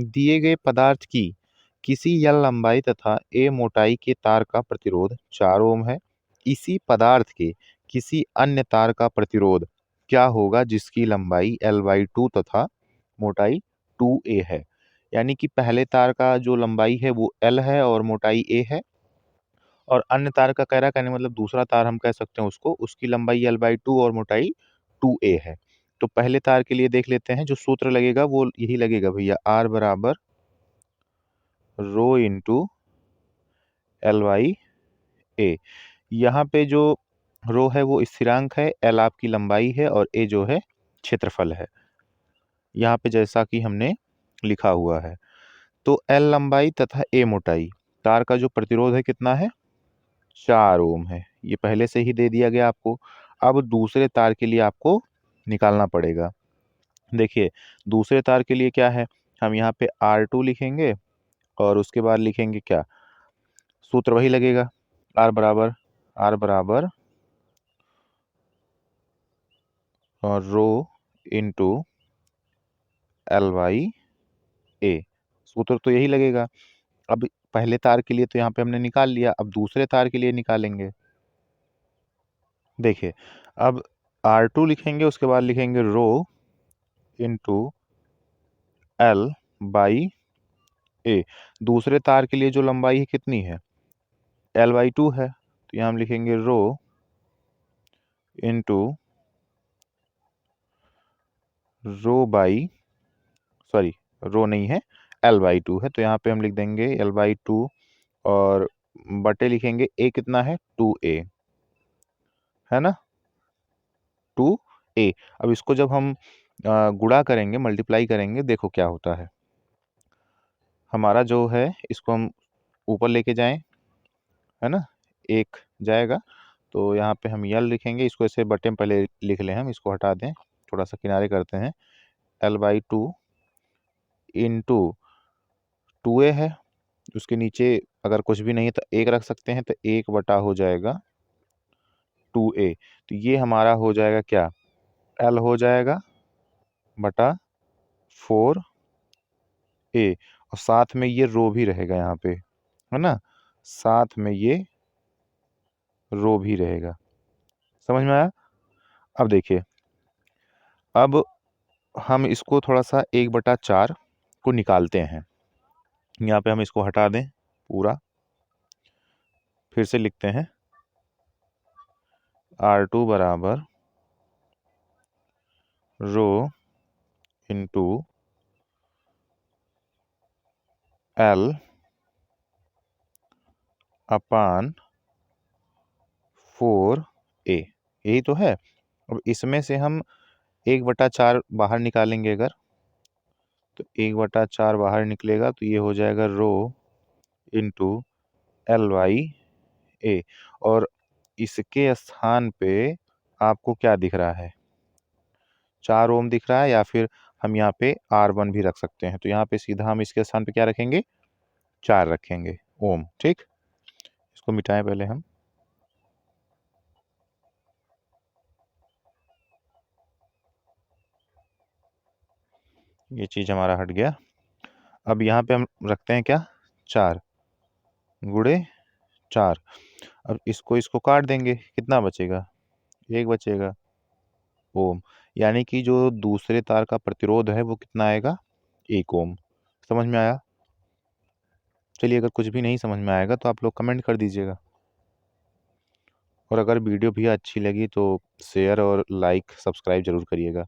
दिए गए पदार्थ की किसी एल लंबाई तथा ए मोटाई के तार का प्रतिरोध 4 ओम है। इसी पदार्थ के किसी अन्य तार का प्रतिरोध क्या होगा जिसकी लंबाई L/2 तथा मोटाई 2a है। यानी कि पहले तार का जो लंबाई है वो L है और मोटाई a है, और अन्य तार का कह रहा है, कहने का मतलब दूसरा तार हम कह सकते हैं उसको, उसकी लंबाई L/2 और मोटाई 2a है। तो पहले तार के लिए देख लेते हैं, जो सूत्र लगेगा वो यही लगेगा भैया, R बराबर रो इंटू L/a। यहाँ पे जो रो है वो स्थिरांक है, L आपकी लंबाई है और a जो है क्षेत्रफल है, यहाँ पे जैसा कि हमने लिखा हुआ है। तो L लंबाई तथा a मोटाई, तार का जो प्रतिरोध है कितना है, 4 ओम है। ये पहले से ही दे दिया गया आपको। अब दूसरे तार के लिए आपको निकालना पड़ेगा। देखिए दूसरे तार के लिए क्या है, हम यहाँ पे R2 लिखेंगे और उसके बाद लिखेंगे क्या, सूत्र वही लगेगा, R बराबर और रो इंटू L/a, सूत्र तो यही लगेगा। अब पहले तार के लिए तो यहाँ पे हमने निकाल लिया, अब दूसरे तार के लिए निकालेंगे। देखिए अब R2 लिखेंगे, उसके बाद लिखेंगे रो इंटू L/a। दूसरे तार के लिए जो लंबाई है कितनी है, L/2 है, तो यहाँ हम लिखेंगे रो इंटू रो नहीं है, L/2 है, तो यहाँ पे हम लिख देंगे L/2 और बटे लिखेंगे a कितना है, 2a है ना, 2a। अब इसको जब हम गुणा करेंगे, मल्टीप्लाई करेंगे, देखो क्या होता है। हमारा जो है इसको हम ऊपर लेके जाएं, है ना, एक जाएगा, तो यहाँ पे हम यल लिखेंगे, इसको ऐसे बटे में पहले लिख लें, हम इसको हटा दें, थोड़ा सा किनारे करते हैं। L/2 इंटू 2a है, उसके नीचे अगर कुछ भी नहीं है तो एक रख सकते हैं, तो 1 बटा हो जाएगा 2a। तो ये हमारा हो जाएगा क्या, L हो जाएगा बटा 4a, और साथ में ये रो भी रहेगा यहाँ पे, है ना, साथ में ये रो भी रहेगा। समझ में आया। अब देखिए, अब हम इसको थोड़ा सा 1/4 को निकालते हैं। यहाँ पे हम इसको हटा दें पूरा, फिर से लिखते हैं R2 बराबर रो इंटू L अपान 4a, यही तो है। अब इसमें से हम 1/4 बाहर निकालेंगे अगर, तो 1/4 बाहर निकलेगा, तो ये हो जाएगा रो इंटू L/a, और इसके स्थान पे आपको क्या दिख रहा है, 4 ओम दिख रहा है, या फिर हम यहाँ पे R1 भी रख सकते हैं। तो यहाँ पे सीधा हम इसके स्थान पे क्या रखेंगे, 4 रखेंगे ओम। ठीक, इसको मिटाएं पहले हम, ये चीज़ हमारा हट गया। अब यहाँ पे हम रखते हैं क्या, 4 गुणे 4। अब इसको इसको काट देंगे, कितना बचेगा, 1 बचेगा ओम। यानी कि जो दूसरे तार का प्रतिरोध है वो कितना आएगा, 1 ओम। समझ में आया। चलिए, अगर कुछ भी नहीं समझ में आएगा तो आप लोग कमेंट कर दीजिएगा, और अगर वीडियो भी अच्छी लगी तो शेयर और लाइक सब्सक्राइब जरूर करिएगा।